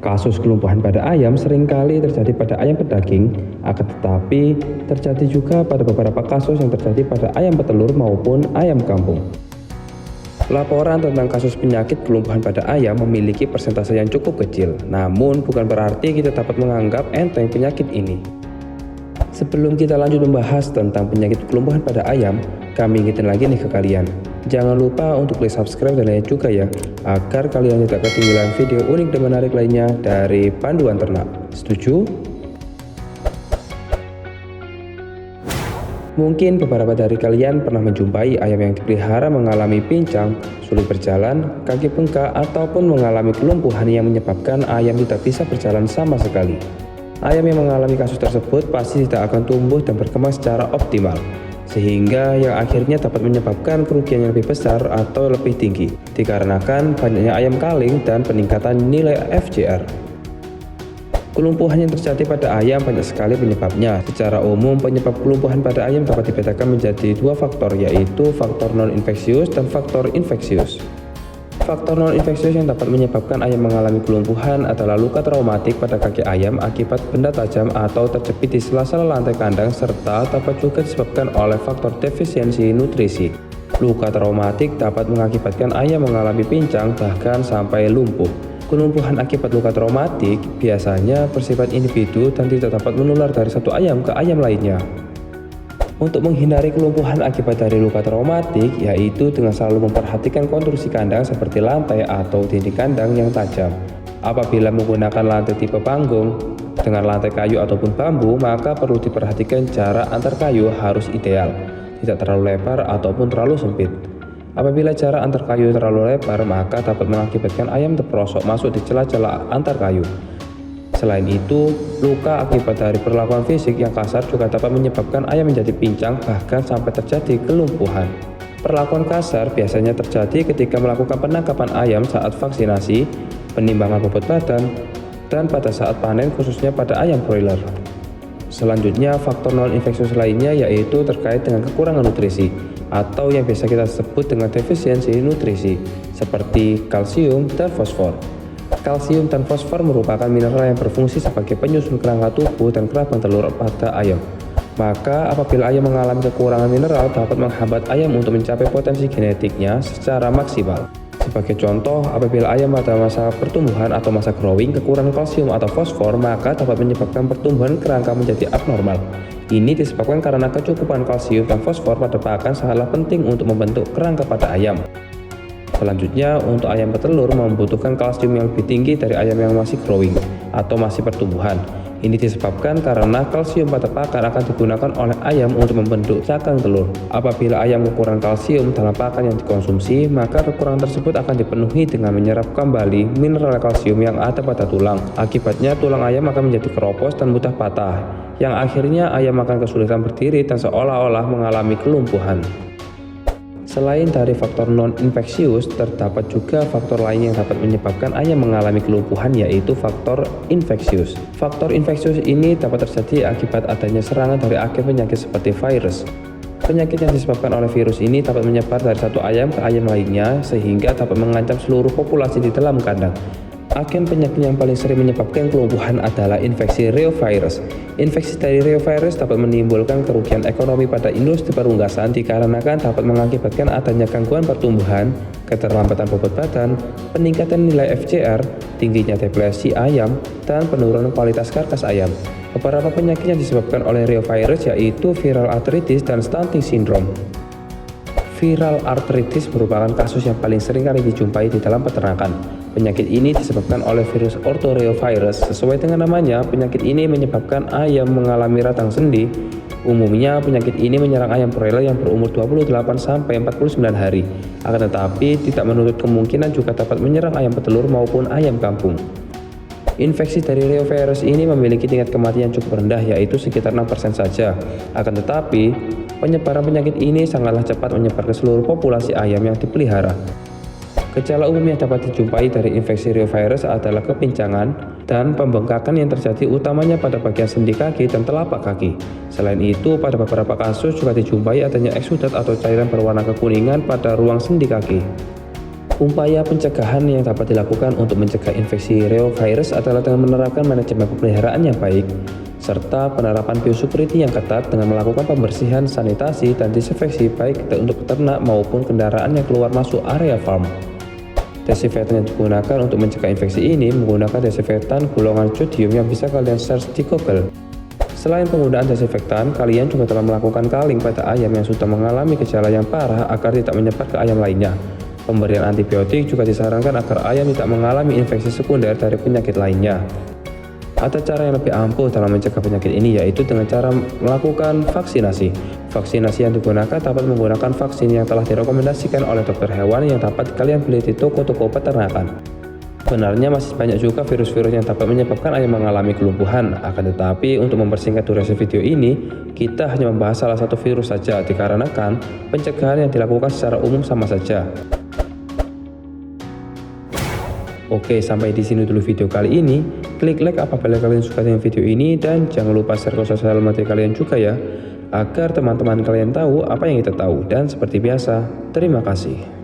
Kasus kelumpuhan pada ayam seringkali terjadi pada ayam pedaging, akan tetapi terjadi juga pada beberapa kasus yang terjadi pada ayam petelur maupun ayam kampung. Laporan tentang kasus penyakit kelumpuhan pada ayam memiliki persentase yang cukup kecil, namun bukan berarti kita dapat menganggap enteng penyakit ini. Sebelum kita lanjut membahas tentang penyakit kelumpuhan pada ayam, kami ingetin lagi nih ke kalian. Jangan lupa untuk klik subscribe dan like juga ya, agar kalian tidak ketinggalan video unik dan menarik lainnya dari Panduan Ternak. Setuju? Mungkin beberapa dari kalian pernah menjumpai ayam yang dipelihara mengalami pincang, sulit berjalan, kaki bengkak, ataupun mengalami kelumpuhan yang menyebabkan ayam tidak bisa berjalan sama sekali. Ayam yang mengalami kasus tersebut pasti tidak akan tumbuh dan berkembang secara optimal, sehingga yang akhirnya dapat menyebabkan kerugian yang lebih besar atau lebih tinggi, dikarenakan banyaknya ayam kaling dan peningkatan nilai FCR. Kelumpuhan yang terjadi pada ayam banyak sekali penyebabnya. Secara umum, penyebab kelumpuhan pada ayam dapat dibedakan menjadi dua faktor, yaitu faktor non-infeksius dan faktor infeksius. Faktor non-infeksius yang dapat menyebabkan ayam mengalami kelumpuhan adalah luka traumatik pada kaki ayam akibat benda tajam atau terjepit di sela-sela lantai kandang, serta dapat juga disebabkan oleh faktor defisiensi nutrisi. Luka traumatik dapat mengakibatkan ayam mengalami pincang, bahkan sampai lumpuh. Kelumpuhan akibat luka traumatik biasanya bersifat individu dan tidak dapat menular dari satu ayam ke ayam lainnya. Untuk menghindari kelumpuhan akibat dari luka traumatik, yaitu dengan selalu memperhatikan konstruksi kandang seperti lantai atau dinding kandang yang tajam. Apabila menggunakan lantai tipe panggung dengan lantai kayu ataupun bambu, maka perlu diperhatikan jarak antar kayu harus ideal, tidak terlalu lebar ataupun terlalu sempit. Apabila jarak antar kayu terlalu lebar, maka dapat mengakibatkan ayam terperosok masuk di celah-celah antar kayu. Selain itu, luka akibat dari perlakuan fisik yang kasar juga dapat menyebabkan ayam menjadi pincang, bahkan sampai terjadi kelumpuhan. Perlakuan kasar biasanya terjadi ketika melakukan penangkapan ayam saat vaksinasi, penimbangan bobot badan, dan pada saat panen, khususnya pada ayam broiler. Selanjutnya, faktor non-infeksius lainnya yaitu terkait dengan kekurangan nutrisi, atau yang biasa kita sebut dengan defisiensi nutrisi, seperti kalsium dan fosfor. Kalsium dan fosfor merupakan mineral yang berfungsi sebagai penyusun kerangka tubuh dan keranjang telur pada ayam. Maka apabila ayam mengalami kekurangan mineral, dapat menghambat ayam untuk mencapai potensi genetiknya secara maksimal. Sebagai contoh, apabila ayam pada masa pertumbuhan atau masa growing kekurangan kalsium atau fosfor, maka dapat menyebabkan pertumbuhan kerangka menjadi abnormal. Ini disebabkan karena kecukupan kalsium dan fosfor pada pakan sangatlah penting untuk membentuk kerangka pada ayam. Selanjutnya, untuk ayam petelur membutuhkan kalsium yang lebih tinggi dari ayam yang masih growing atau masih pertumbuhan. Ini disebabkan karena kalsium pada pakan akan digunakan oleh ayam untuk membentuk cakang telur. Apabila ayam kekurangan kalsium dalam pakan yang dikonsumsi, maka kekurangan tersebut akan dipenuhi dengan menyerap kembali mineral kalsium yang ada pada tulang. Akibatnya tulang ayam akan menjadi keropos dan mudah patah, yang akhirnya ayam akan kesulitan berdiri dan seolah-olah mengalami kelumpuhan. Selain dari faktor non-infeksius, terdapat juga faktor lain yang dapat menyebabkan ayam mengalami kelumpuhan, yaitu faktor infeksius. Faktor infeksius ini dapat terjadi akibat adanya serangan dari agen penyakit seperti virus. Penyakit yang disebabkan oleh virus ini dapat menyebar dari satu ayam ke ayam lainnya, sehingga dapat mengancam seluruh populasi di dalam kandang. Agen penyakit yang paling sering menyebabkan kelumpuhan adalah infeksi reovirus. Infeksi dari reovirus dapat menimbulkan kerugian ekonomi pada industri perunggasan dikarenakan dapat mengakibatkan adanya gangguan pertumbuhan, keterlambatan bobot badan, peningkatan nilai FCR, tingginya depresi ayam, dan penurunan kualitas karkas ayam. Beberapa penyakit yang disebabkan oleh reovirus yaitu viral arthritis dan stunting syndrome. Viral arthritis merupakan kasus yang paling sering kali dijumpai di dalam peternakan. Penyakit ini disebabkan oleh virus orthoreovirus. Sesuai dengan namanya, penyakit ini menyebabkan ayam mengalami radang sendi. Umumnya, penyakit ini menyerang ayam broiler yang berumur 28-49 hari. Akan tetapi, tidak menutup kemungkinan juga dapat menyerang ayam petelur maupun ayam kampung. Infeksi dari reovirus ini memiliki tingkat kematian cukup rendah, yaitu sekitar 6% saja. Akan tetapi, penyebaran penyakit ini sangatlah cepat menyebar ke seluruh populasi ayam yang dipelihara. Gejala umum yang dapat dijumpai dari infeksi reovirus adalah kepincangan dan pembengkakan yang terjadi utamanya pada bagian sendi kaki dan telapak kaki. Selain itu, pada beberapa kasus juga dijumpai adanya eksudat atau cairan berwarna kekuningan pada ruang sendi kaki. Upaya pencegahan yang dapat dilakukan untuk mencegah infeksi reovirus adalah dengan menerapkan manajemen pemeliharaan yang baik, serta penerapan biosecurity yang ketat dengan melakukan pembersihan, sanitasi, dan disinfeksi baik untuk peternak maupun kendaraan yang keluar masuk area farm. Desinfektan yang digunakan untuk mencegah infeksi ini menggunakan desinfektan golongan jodium yang bisa kalian search di Google. Selain penggunaan desinfektan, kalian juga telah melakukan culling pada ayam yang sudah mengalami gejala yang parah agar tidak menyebar ke ayam lainnya. Pemberian antibiotik juga disarankan agar ayam tidak mengalami infeksi sekunder dari penyakit lainnya. Ada cara yang lebih ampuh dalam mencegah penyakit ini, yaitu dengan cara melakukan vaksinasi. Vaksinasi yang digunakan dapat menggunakan vaksin yang telah direkomendasikan oleh dokter hewan yang dapat kalian beli di toko-toko peternakan. Sebenarnya masih banyak juga virus-virus yang dapat menyebabkan ayam mengalami kelumpuhan. Akan tetapi untuk mempersingkat durasi video ini, kita hanya membahas salah satu virus saja dikarenakan pencegahan yang dilakukan secara umum sama saja. Oke, sampai di sini dulu video kali ini. Klik like apabila kalian suka dengan video ini dan jangan lupa share ke sosial media kalian juga ya, agar teman-teman kalian tahu apa yang kita tahu. Dan seperti biasa, terima kasih.